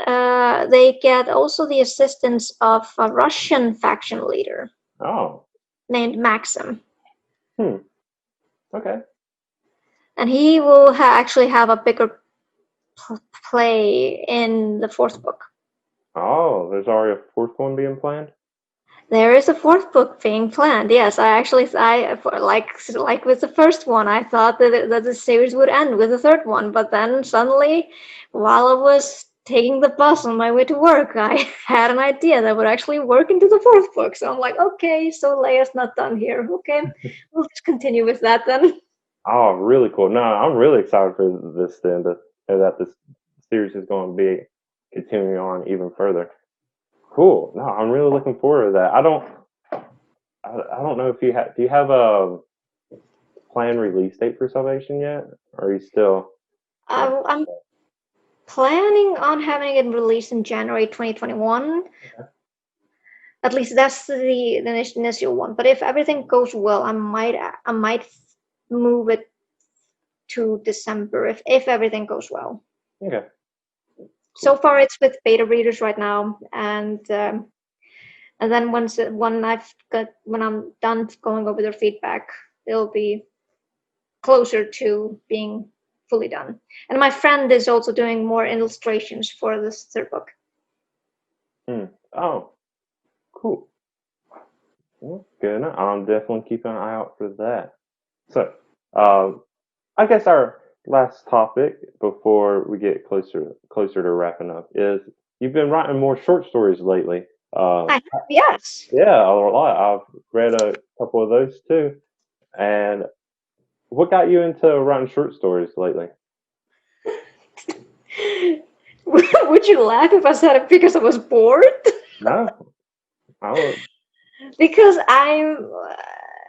they get also the assistance of a Russian faction leader Oh, named Maxim. hmm. Okay. And he will actually have a bigger play in the fourth book. Oh, there's already a fourth one being planned? There is a fourth book being planned. Yes, like with the first one, I thought that the series would end with the third one, but then suddenly, while I was taking the bus on my way to work, I had an idea that would actually work into the fourth book. So I'm like, okay, so Leia's not done here. Okay, we'll just continue with that then. Oh, really cool. No, I'm really excited for this then to know that this series is going to be continuing on even further. Cool. No, I'm really looking forward to that. I don't know if do you have a planned release date for Salvation yet? Or are you still not? I'm planning on having it released in January 2021. At least that's the initial one. But if everything goes well, I might move it to December if everything goes well. Okay. So Cool. far, it's with beta readers right now, and then when I'm done going over their feedback, it'll be closer to being fully done. And my friend is also doing more illustrations for this third book. Hmm. Oh, cool. Well, good enough. I'm definitely keeping an eye out for that. So, um, I guess our last topic before we get closer to wrapping up is you've been writing more short stories lately. Uh, I have, yes. yeah, a lot. I've read a couple of those too. And what got you into writing short stories lately? Would you laugh if I said it because I was bored? No, I would. Because I'm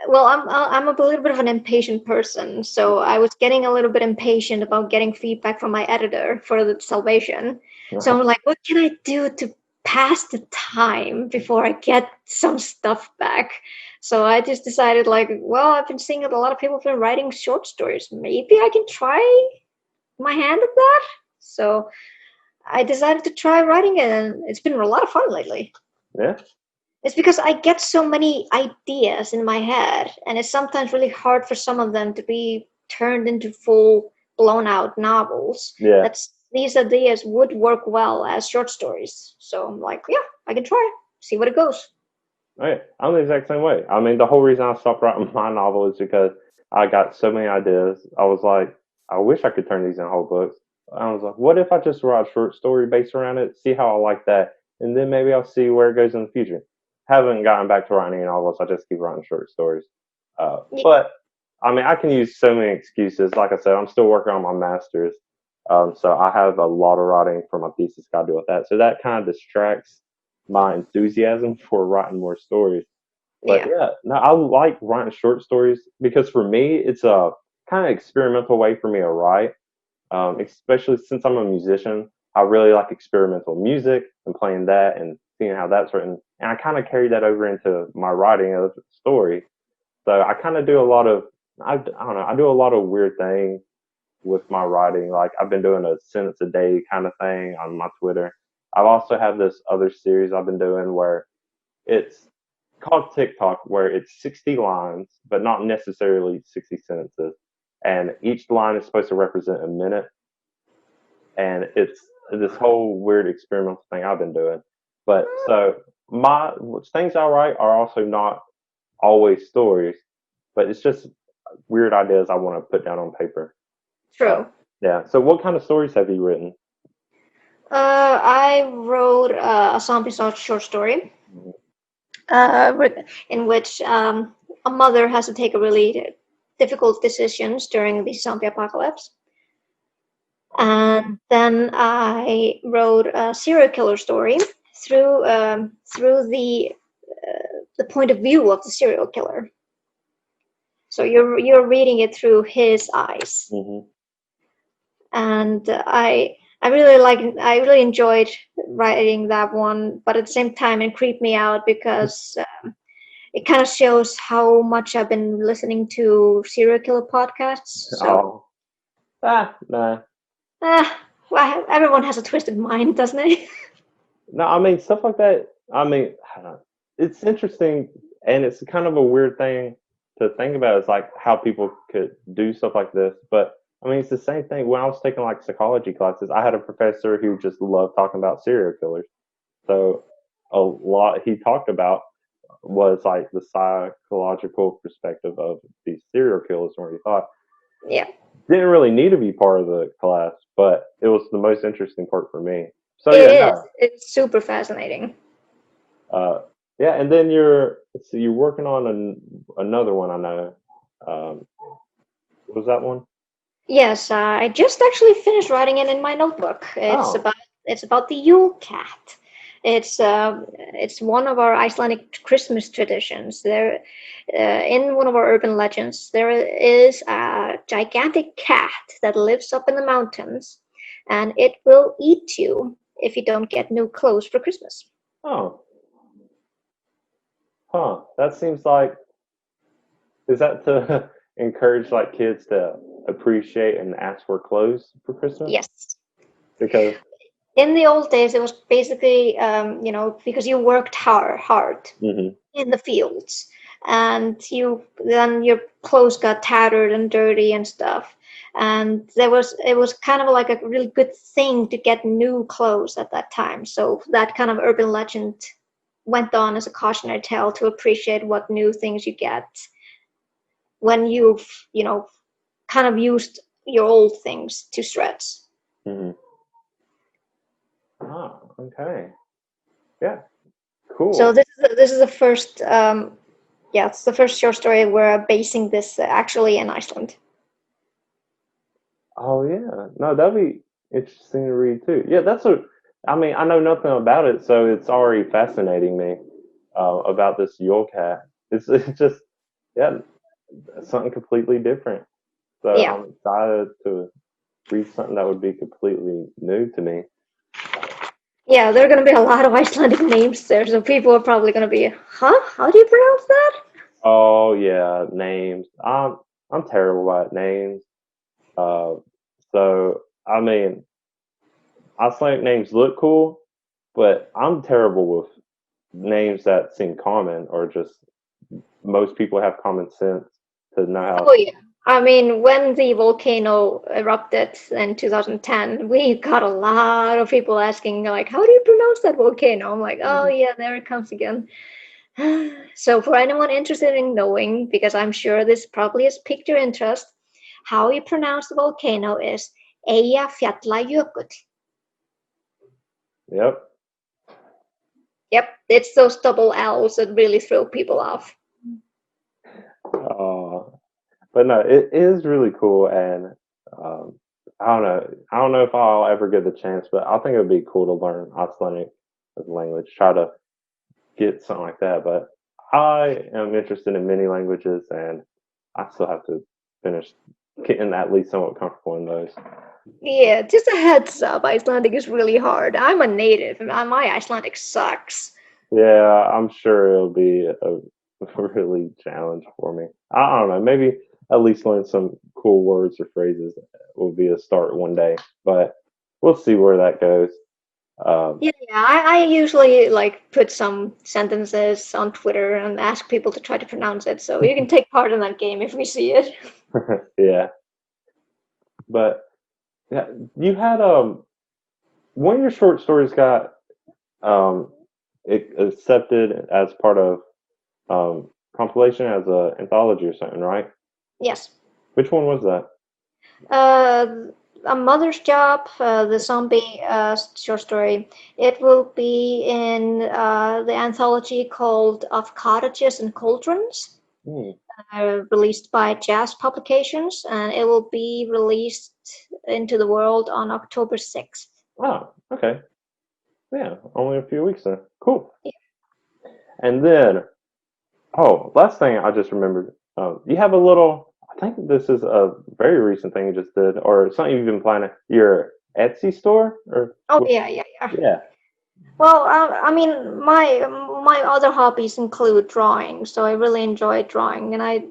a little bit of an impatient person, so I was getting a little bit impatient about getting feedback from my editor for the Salvation. So I'm like, what can I do to pass the time before I get some stuff back? So I just decided, like, well, I've been seeing that a lot of people have been writing short stories. Maybe I can try my hand at that. So I decided to try writing it, and it's been a lot of fun lately. Yeah. It's because I get so many ideas in my head, and it's sometimes really hard for some of them to be turned into full blown out novels. Yeah. These ideas would work well as short stories. So I'm like, yeah, I can try, see what it goes. Right. I'm the exact same way. I mean, the whole reason I stopped writing my novel is because I got so many ideas. I was like, I wish I could turn these into whole books. I was like, what if I just write a short story based around it, see how I like that, and then maybe I'll see where it goes in the future. Haven't gotten back to writing any novels. I just keep writing short stories. Yeah, But I mean, I can use so many excuses. Like I said, I'm still working on my master's, so I have a lot of writing for my thesis got to do with that. So that kind of distracts my enthusiasm for writing more stories. But yeah, yeah, no, I like writing short stories because for me, it's a kind of experimental way for me to write, especially since I'm a musician. I really like experimental music and playing that and seeing how that's written. And I kind of carried that over into my writing of the story. So I kind of do a lot of, I don't know, I do a lot of weird things with my writing. Like I've been doing a sentence a day kind of thing on my Twitter. I've also have this other series I've been doing where it's called TikTok, where it's 60 lines, but not necessarily 60 sentences. And each line is supposed to represent a minute. And it's this whole weird experimental thing I've been doing. But so my things I write are also not always stories, but it's just weird ideas I want to put down on paper. True. Yeah. So what kind of stories have you written? I wrote a zombie short story in which a mother has to take a really difficult decisions during the zombie apocalypse. And then I wrote a serial killer story through the point of view of the serial killer. So you're reading it through his eyes, Mm-hmm. and I really enjoyed writing that one, but at the same time it creeped me out because it kind of shows how much I've been listening to serial killer podcasts. So Oh, nah. well, everyone has a twisted mind, doesn't it? No, I mean stuff like that. I mean, it's interesting, and it's kind of a weird thing to think about. It's like how people could do stuff like this, but I mean, it's the same thing. When I was taking like psychology classes, I had a professor who just loved talking about serial killers. So a lot he talked about was like the psychological perspective of these serial killers, and what he thought Yeah, didn't really need to be part of the class, but it was the most interesting part for me. So it yeah, is. no. It's super fascinating. Uh, yeah, and then you're working on another one. I know. What was that one? Yes, I just actually finished writing it in my notebook. Oh, It's about the Yule cat. It's one of our Icelandic Christmas traditions. In one of our urban legends, there is a gigantic cat that lives up in the mountains, and it will eat you if you don't get new clothes for Christmas. oh, huh. That seems like is that to encourage like kids to appreciate and ask for clothes for Christmas? Yes. Because In the old days, it was basically, because you worked hard hmm in the fields, and then your clothes got tattered and dirty and stuff. And it was kind of like a really good thing to get new clothes at that time. So that kind of urban legend went on as a cautionary tale to appreciate what new things you get when you've, kind of used your old things to shreds. hmm Ah, okay, yeah, cool. So this is the first yeah, it's the first short story we're basing this actually in Iceland. Oh yeah, no, that'd be interesting to read too. Yeah, that's a. I mean, I know nothing about it, so it's already fascinating me about this Yule cat. It's just yeah, something completely different. So Yeah, I'm excited to read something that would be completely new to me. yeah, there are going to be a lot of Icelandic names there, so people are probably going to be, huh? How do you pronounce that? Oh yeah, names. I'm terrible at names. Uh, so I mean, Icelandic names look cool, but I'm terrible with names that seem common or just most people have common sense to know Oh how. yeah. I mean, when the volcano erupted in 2010, we got a lot of people asking, like, how do you pronounce that volcano? I'm like, oh Mhm. yeah, there it comes again. So for anyone interested in knowing, because I'm sure this probably has piqued your interest, how you pronounce the volcano is Eyjafjallajökull. Yep. Yep, it's those double L's that really throw people off. Uh, but no, it is really cool, and um, I don't know. I don't know if I'll ever get the chance, but I think it would be cool to learn Icelandic as a language. Try to get something like that. But I am interested in many languages, and I still have to finish getting at least somewhat comfortable in those. Yeah, just a heads up, Icelandic is really hard. I'm a native, and my Icelandic sucks. Yeah, I'm sure it'll be a really challenge for me. I don't know. Maybe at least learn some cool words or phrases will be a start one day, but we'll see where that goes. Um, Yeah, I usually like put some sentences on Twitter and ask people to try to pronounce it, so you can take part in that game if we see it. yeah, but yeah, you had one of your short stories got um accepted as part of compilation as a anthology or something, right? Yes. Which one was that? Uh, a Mother's Job, the zombie short story. It will be in the anthology called Of Cottages and Cauldrons, Hmm. released by Jazz Publications, and it will be released into the world on October 6th. Oh, okay. Yeah, only a few weeks then. Cool. And then, oh, last thing I just remembered. You have a little. I think this is a very recent thing you just did, or something you've been planning. Your Etsy store, or Oh yeah, yeah, yeah. yeah. Well, I mean, my other hobbies include drawing, so I really enjoy drawing, and I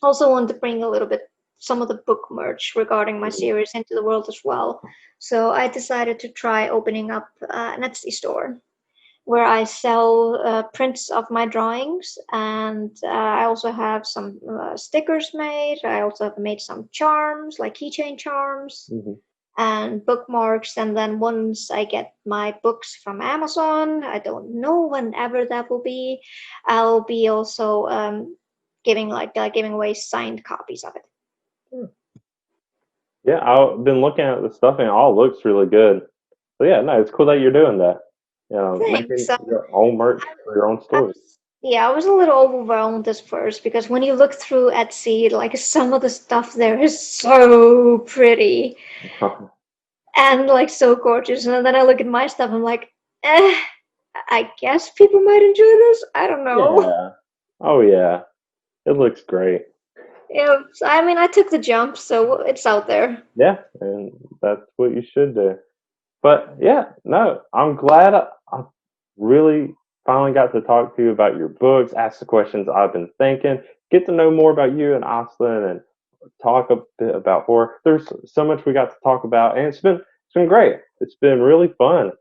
also want to bring a little bit some of the book merch regarding my series into the world as well. So I decided to try opening up an Etsy store where I sell prints of my drawings, and I also have some stickers made. I also have made some charms, like keychain charms Hmm. and bookmarks. And then once I get my books from Amazon, I don't know whenever that will be, I'll be also giving away signed copies of it. Yeah, I've been looking at the stuff and it all looks really good. So yeah, no, it's cool that you're doing that. You know, Thanks. making your own merch for your own I stores. was, yeah, I was a little overwhelmed at first because when you look through Etsy, like some of the stuff there is so pretty and like so gorgeous, and then I look at my stuff, I'm like, I guess people might enjoy this. I don't know. Yeah. Oh yeah. It looks great. Yeah, so, I mean, I took the jump, so it's out there. Yeah, and that's what you should do. But yeah, no, I'm glad I really finally got to talk to you about your books, ask the questions I've been thinking, get to know more about you and Iceland, and talk a bit about horror. There's so much we got to talk about, and it's been great. It's been really fun.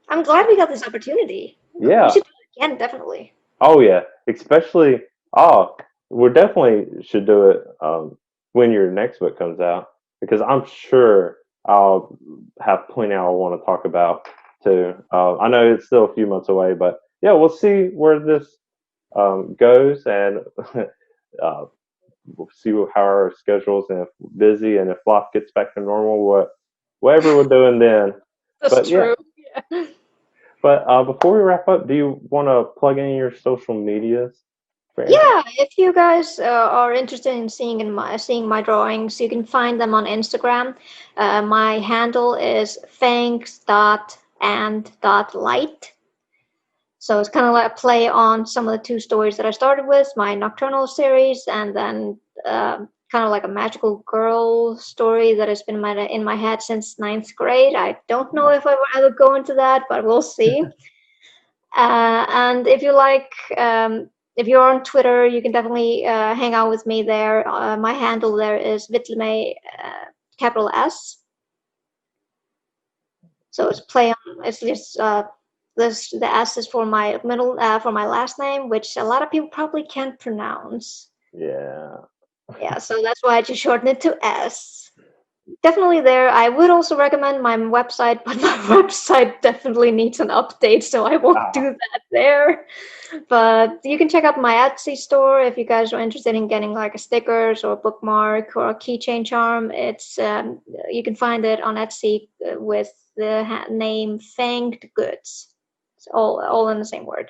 I'm glad we got this opportunity. We Yeah. should do it again, definitely. Oh yeah. Especially oh, we definitely should do it when your next book comes out because I'm sure I'll have plenty I want to talk about too. I know it's still a few months away, but yeah, we'll see where this goes and uh, we'll see how our schedules and if we're busy and if life gets back to normal, whatever we're doing then. That's But yeah, true. Yeah. but before we wrap up, do you want to plug in your social medias for anything? Yeah, if you guys are interested in seeing my drawings, you can find them on Instagram. My handle is fangs.and.light. So it's kind of like a play on some of the two stories that I started with, my Nocturnal series, and then kind of like a magical girl story that has been in my head since ninth grade. I don't know if I will ever go into that, but we'll see. And if you're on Twitter, you can definitely hang out with me there. My handle there is Villimey, capital S. So it's play on. It's just the S is for my middle for my last name, which a lot of people probably can't pronounce. Yeah. Yeah, so that's why I just shortened it to S. Definitely there. I would also recommend my website, but my website definitely needs an update, so I won't do Ah, that there. But you can check out my Etsy store if you guys are interested in getting like a stickers or a bookmark or a keychain charm. It's you can find it on Etsy with the name Fanged Goods. It's all in the same word.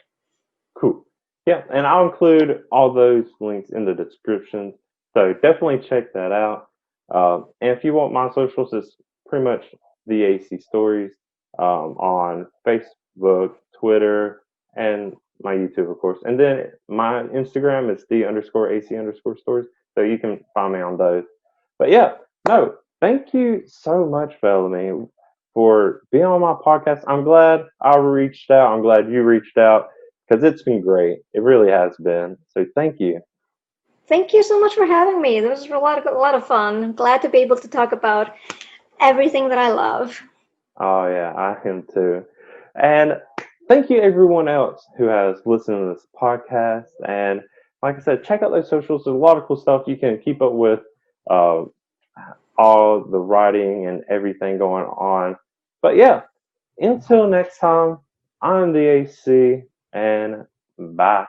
cool. Yeah, and I'll include all those links in the description. So definitely check that out. And if you want my socials, it's pretty much the AC Stories on Facebook, Twitter, and my YouTube, of course. And then my Instagram is the_AC_stories. So you can find me on those. But yeah, no, Thank you so much, Bellamy, for being on my podcast. I'm glad I reached out. I'm glad you reached out because it's been great. It really has been. So thank you. Thank you so much for having me. This was a lot of fun. Glad to be able to talk about everything that I love. Oh yeah, I am too. And thank you everyone else who has listened to this podcast. And like I said, check out those socials. There's a lot of cool stuff you can keep up with. Uh, all the writing and everything going on. But yeah, until next time, I'm the AC and bye.